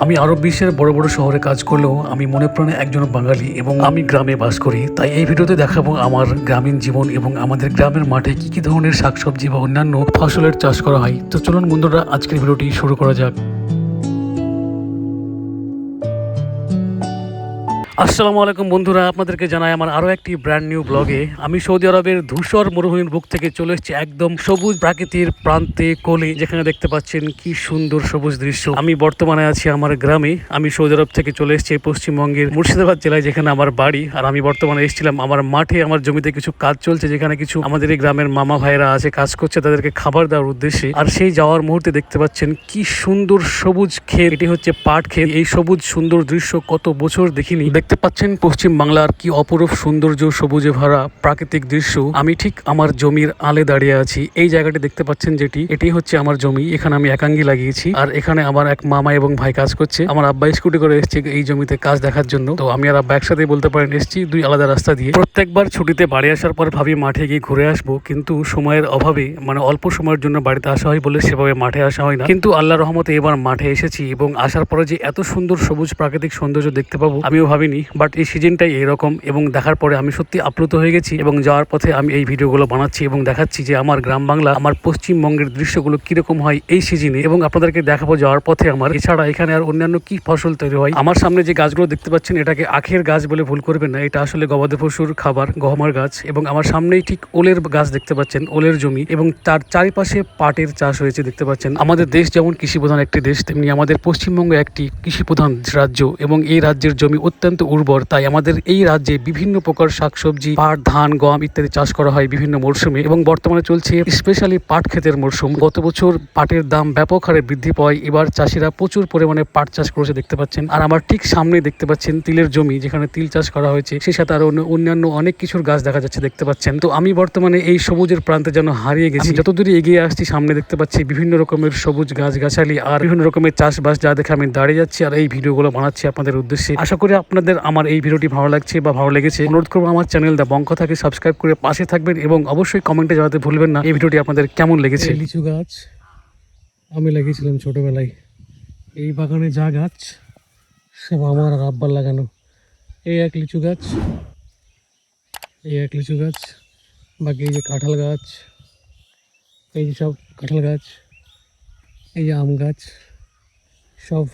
আমি আরব বিশ্বের বড় বড় শহরে কাজ করলেও আমি মনে প্রাণে একজন বাঙালি এবং আমি গ্রামে বাস করি। তাই এই ভিডিওতে দেখাবো আমার গ্রামীণ জীবন এবং আমাদের গ্রামের মাঠে কি কি ধরনের শাকসবজি বা অন্যান্য ফসলের চাষ করা হয়। তো চলুন বন্ধুরা, আজকের ভিডিওটি শুরু করা যাক। আসসালামু আলাইকুম বন্ধুরা, আপনাদেরকে জানাই আমার আরও একটি ব্র্যান্ড নিউ ব্লগে। আমি সৌদি আরবের ধূসর মরুভূমির বুক থেকে চলে এসেছি একদম সবুজ প্রাকৃতির প্রান্তে কোলে, যেখানে দেখতে পাচ্ছেন কি সুন্দর সবুজ দৃশ্য। আমি বর্তমানে আছি আমার গ্রামে। আমি সৌদি আরব থেকে চলে এসেছি পশ্চিমবঙ্গের মুর্শিদাবাদ জেলায়, যেখানে আমার বাড়ি। আর আমি বর্তমানে এসেছিলাম আমার মাঠে, আমার জমিতে কিছু কাজ চলছে, যেখানে কিছু আমাদের এই গ্রামের মামা ভাইরা আছে, কাজ করছে, তাদেরকে খাবার দেওয়ার উদ্দেশ্যে। আর সেই যাওয়ার মুহূর্তে দেখতে পাচ্ছেন কি সুন্দর সবুজ ক্ষেত। এটি হচ্ছে পাট ক্ষেত। এই সবুজ সুন্দর দৃশ্য কত বছর দেখিনি। দেখতে পাচ্ছেন পশ্চিম বাংলার কি অপরূপ সৌন্দর্য, সবুজে ভরা প্রাকৃতিক দৃশ্য। আমি ঠিক আমার জমির আলে দাঁড়িয়ে আছি। এই জায়গাটি দেখতে পাচ্ছেন এটি হচ্ছে আমার জমি। এখানে আমি একাঙ্গি লাগিয়েছি, আর এখানে আমার এক মামা এবং ভাই কাজ করছে। আমার আব্বা স্কুটি করে এসেছে এই জমিতে কাজ দেখার জন্য। তো আমি আর আব্বা একসাথে বলতে পারেন এসেছি, দুই আলাদা রাস্তা দিয়ে। প্রত্যেকবার ছুটিতে বাড়ি আসার পর ভাবি মাঠে গিয়ে ঘুরে আসবো, কিন্তু সময়ের অভাবে মানে অল্প সময়ের জন্য বাড়িতে আসা হয় বলে সেভাবে মাঠে আসা হয় না। কিন্তু আল্লাহর রহমতে এবার মাঠে এসেছি এবং আসার পরে যে এত সুন্দর সবুজ প্রাকৃতিক সৌন্দর্য দেখতে পাবো আমিও ভাবিনি। বাট এই সিজনটাই এরকম, এবং দেখার পরে আমি সত্যি আপ্লুত হয়ে গেছি। এবং যাওয়ার পথে আমি এই ভিডিওগুলো বানাচ্ছি এবং দেখাচ্ছি যে আমার গ্রাম বাংলা, আমার পশ্চিমবঙ্গের দৃশ্যগুলো কিরকম হয় এই সিজনে, এবং আপনাদেরকে দেখাবো যাওয়ার পথে আমার। এছাড়া এখানে আর অন্যান্য কি ফসল তৈরি হয়। আমার সামনে যে গাছগুলো দেখতে পাচ্ছেন, এটাকে আখের গাছ বলে ভুল করবেন না, এটা আসলে গবাদি পশুর খাবার গহমার গাছ। এবং আমার সামনেই ঠিক ওলের গাছ দেখতে পাচ্ছেন, ওলের জমি, এবং তার চারিপাশে পাটের চাষ হয়েছে দেখতে পাচ্ছেন। আমাদের দেশ যেমন কৃষি প্রধান একটি দেশ, তেমনি আমাদের পশ্চিমবঙ্গ একটি কৃষি প্রধান রাজ্য, এবং এই রাজ্যের জমি অত্যন্ত উর্বর। তাই আমাদের এই রাজ্যে বিভিন্ন প্রকার শাকসবজি, পাট, ধান, গম ইত্যাদি চাষ করা হয় বিভিন্ন মরশুমে। এবং বর্তমানে চলছে স্পেশালি পাট ক্ষেতের মরশুম। গত বছর পাটের দাম ব্যাপক হারে বৃদ্ধি পায়। এবার চাষিরা প্রচুর পরিমাণে পাট চাষ করেছে দেখতে পাচ্ছেন। আর আমার ঠিক সামনে দেখতে পাচ্ছেন তিলের জমি, যেখানে তিল চাষ করা হয়েছে। সেই সাথে আরো অন্যান্য অনেক কিছুর গাছ দেখা যাচ্ছে দেখতে পাচ্ছেন। তো আমি বর্তমানে এই সবুজের প্রান্তে যেন হারিয়ে গেছি। যতদূর এগিয়ে আসছি সামনে দেখতে পাচ্ছি বিভিন্ন রকমের সবুজ গাছ গাছালি আর বিভিন্ন রকমের চাষবাস, যা দেখে আমি দাঁড়িয়ে যাচ্ছি আর এই ভিডিওগুলো বানাচ্ছি আপনাদের উদ্দেশ্যে। আশা করি আপনাদের আমার এই ভিডিওটি ভালো লাগছে বা ভালো লেগেছে। অনুরোধ করবো আমার চ্যানেল দা বঙ্কথাকে সাবস্ক্রাইব করে পাশে থাকবেন, এবং অবশ্যই কমেন্টে জানাতে ভুলবেন না এই ভিডিওটি আপনাদের কেমন লেগেছে। লিচু গাছ আমি লাগিয়েছিলাম ছোটবেলায়। এই বাগানে যা গাছ সব আমার আর আব্বার লাগানো। এই এক লিচু গাছ, এই এক লিচু গাছ, বাকি এই যে কাঁঠাল গাছ, এই যে সব কাঁঠাল গাছ, এই যে আম গাছ, সব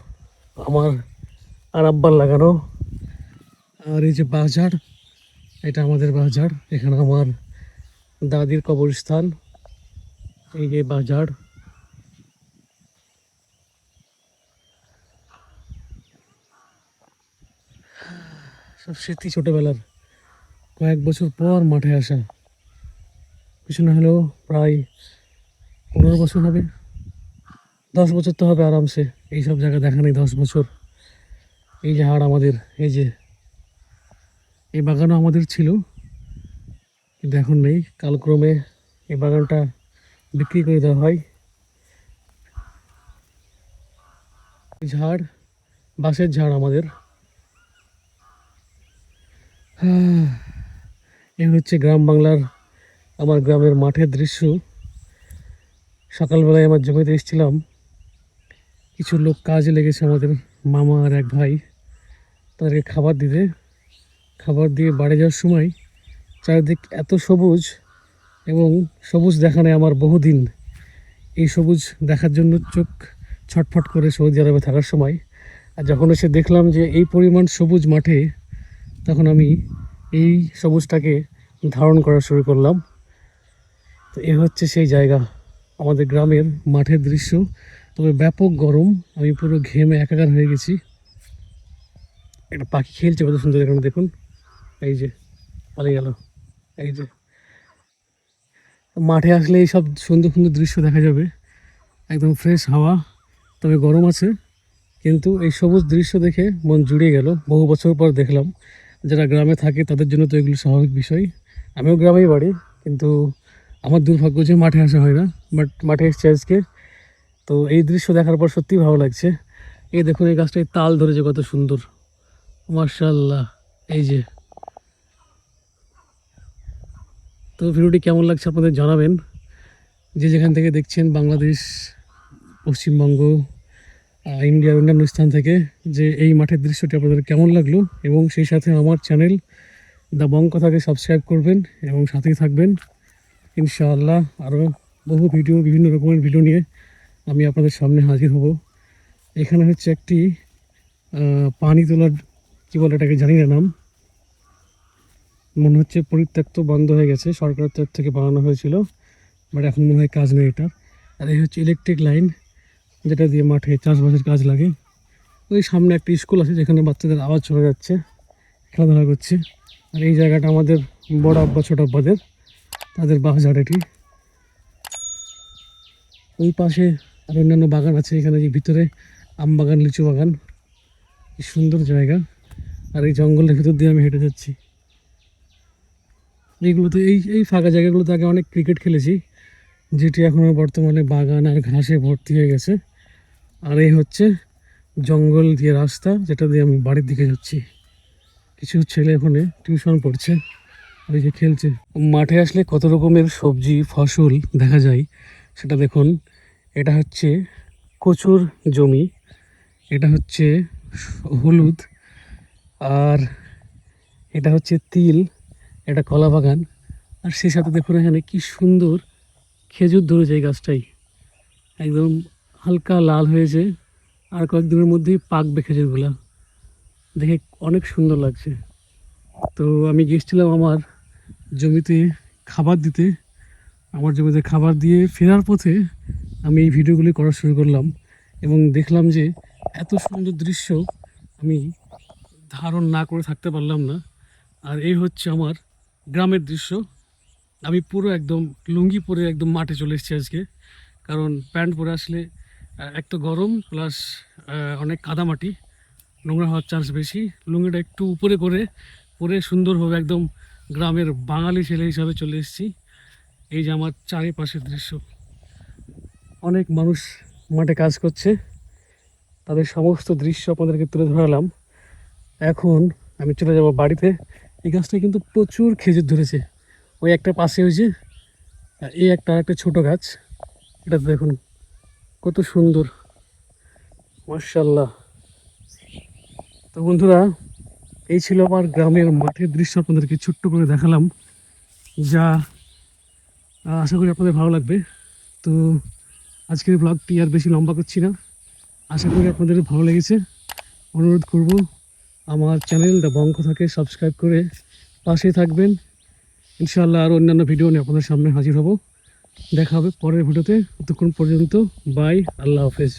আমার আর আব্বার লাগানো। আর এই যে বাঁশঝাড়, এটা আমাদের বাঁশঝাড়। এখানে আমার দাদির কবরস্থান। এই যে বাঁশঝাড়, সব স্মৃতি ছোটবেলার। কয়েক বছর পর মাঠে আসা, কিছু না হলেও প্রায় 15 বছর হবে, 10 বছর তো হবে আরামসে। এইসব জায়গা দেখা নেই 10 বছর। এই যে হাড় আমাদের, এই যে এই বাগানও আমাদের ছিল, কিন্তু এখন নেই। কালক্রমে এই বাগানটা বিক্রি করে দেওয়া হয়। ঝাড়, বাঁশের ঝাড় আমাদের। এই হচ্ছে গ্রাম বাংলার, আমার গ্রামের মাঠের দৃশ্য। সকালবেলায় আমার জমিতে এসেছিলাম, কিছু লোক কাজে লেগেছে, আমাদের মামা আর এক ভাই, তাদেরকে খাবার দিতে। খাবার দিয়ে বাড়ি যাওয়ার সময় চারিদিক এত সবুজ, এবং সবুজ দেখা নেই আমার বহুদিন। এই সবুজ দেখার জন্য চোখ ছটফট করে সৌদি আরবে থাকার সময়। আর যখন এসে দেখলাম যে এই পরিমাণ সবুজ মাঠে, তখন আমি এই সবুজটাকে ধারণ করা শুরু করলাম। তো এ হচ্ছে সেই জায়গা, আমাদের গ্রামের মাঠের দৃশ্য। তবে ব্যাপক গরম, আমি পুরো ঘেমে একাকার হয়ে গেছি। একটা পাখি খেলছে কত সুন্দর, এখানে দেখুন, এই যে পালিয়ে গেল। এই যে মাঠে আসলে এই সব সুন্দর সুন্দর দৃশ্য দেখা যাবে, একদম ফ্রেশ হাওয়া। তবে গরম আছে, কিন্তু এই সবুজ দৃশ্য দেখে মন জুড়িয়ে গেল। বহু বছর পর দেখলাম। যারা গ্রামে থাকে তাদের জন্য তো এগুলো স্বাভাবিক বিষয়। আমিও গ্রামেই বাড়ি, কিন্তু আমার দুর্ভাগ্য যে মাঠে আসা হয় না। বাট মাঠে এসেছি আজকে, তো এই দৃশ্য দেখার পর সত্যিই ভালো লাগছে। এই দেখুন, এই গাছটায় তাল ধরেছে কত সুন্দর, মাশাআল্লাহ। এই যে, তো ভিডিওটি কেমন লাগছে আপনাদের জানাবেন, যে যেখান থেকে দেখছেন, বাংলাদেশ, পশ্চিমবঙ্গ, ইন্ডিয়ার অন্যান্য স্থান থেকে, যে এই মাঠের দৃশ্যটি আপনাদের কেমন লাগলো, এবং সেই সাথে আমার চ্যানেল দ্য বং কথাকে সাবস্ক্রাইব করবেন এবং সাথেই থাকবেন। ইনশাআল্লাহ আরও বহু ভিডিও, বিভিন্ন রকমের ভিডিও নিয়ে আমি আপনাদের সামনে হাজির হব। এখানে হচ্ছে একটি পানি তোলার, কী বলে এটাকে জানি না নাম, মনে হচ্ছে পরিত্যক্ত, বন্ধ হয়ে গেছে, সরকারের তরফ থেকে বানানো হয়েছিল, বাট এখন মনে হয় কাজ নেই এটার। আর এই হচ্ছে ইলেকট্রিক লাইন, যেটা দিয়ে মাঠে চাষবাসের কাজ লাগে। ওই সামনে একটা স্কুল আছে যেখানে বাচ্চাদের আওয়াজ শোনা যাচ্ছে, খেলাধুলা করছে। আর এই জায়গাটা আমাদের বড় আব্বা ছোট আব্বাদের, তাদের বাসঝাড় এটি। ওই পাশে আর অন্যান্য বাগান আছে, এখানে যে ভিতরে আম বাগান, লিচু বাগান, কি সুন্দর জায়গা। আর এই জঙ্গলের ভিতর দিয়ে আমি হেঁটে যাচ্ছি। এইগুলোতে, এই ফাঁকা জায়গাগুলোতে আগে অনেক ক্রিকেট খেলেছি, যেটি এখন বর্তমানে বাগান আর ঘাসে ভর্তি হয়ে গেছে। আর এই হচ্ছে জঙ্গল দিয়ে রাস্তা, যেটা দিয়ে আমি বাড়ির দিকে যাচ্ছি। কিছু ছেলে ওখানে টিউশন পড়ছে, আর এই যে খেলছে। মাঠে আসলে কত রকমের সবজি ফসল দেখা যায় সেটা দেখুন। এটা হচ্ছে কচুর জমি, এটা হচ্ছে হলুদ, আর এটা হচ্ছে তিল, এটা কলা বাগান। আর সেই সাথে দেখুন এখানে কি সুন্দর খেজুর ধরেছে এই গাছটাই, একদম হালকা লাল হয়েছে, আর কয়েকদিনের মধ্যেই পাকবে খেজুরগুলা, দেখে অনেক সুন্দর লাগছে। তো আমি গিয়েছিলাম আমার জমিতে খাবার দিতে, আমার জমিতে খাবার দিয়ে ফেরার পথে আমি এই ভিডিওগুলি করা শুরু করলাম, এবং দেখলাম যে এত সুন্দর দৃশ্য আমি ধারণ না করে থাকতে পারলাম না। আর এই হচ্ছে আমার গ্রামের দৃশ্য। আমি পুরো একদম লুঙ্গি পরে একদম মাঠে চলে এসেছি আজকে, কারণ প্যান্ট পরে আসলে এক তো গরম, প্লাস অনেক কাদামাটি, নোংরা হওয়ার চান্স বেশি। লুঙ্গিটা একটু উপরে করে পরে সুন্দরভাবে একদম গ্রামের বাঙালি ছেলে হিসাবে চলে এসেছি। এই যে আমার চারিপাশের দৃশ্য, অনেক মানুষ মাঠে কাজ করছে, তাদের সমস্ত দৃশ্য আপনাদেরকে তুলে ধরালাম। এখন আমি চলে যাব বাড়িতে। এই গাছটায় কিন্তু প্রচুর খেজুর ধরেছে, ওই একটা পাশে হয়েছে, এই একটা ছোট গাছ, এটা দেখুন কত সুন্দর, মাশাআল্লাহ। তো বন্ধুরা, এই ছিল আমার গ্রামের মাঠের দৃশ্য, আপনাদেরকে ছোট্ট করে দেখালাম, যা আশা করি আপনাদের ভালো লাগবে। তো আজকের ব্লগটি আর বেশি লম্বা করছি না, আশা করি আপনাদের ভালো লেগেছে। অনুরোধ করব আমার চ্যানেল দ্য বং কথাকে সাবস্ক্রাইব করে পাশেই থাকবেন। ইনশাআল্লাহ আর অন্যান্য ভিডিও নিয়ে আপনাদের সামনে হাজির হব। দেখা হবে পরের ভিডিওতে, ততক্ষণ পর্যন্ত বাই, আল্লাহ হাফেজ।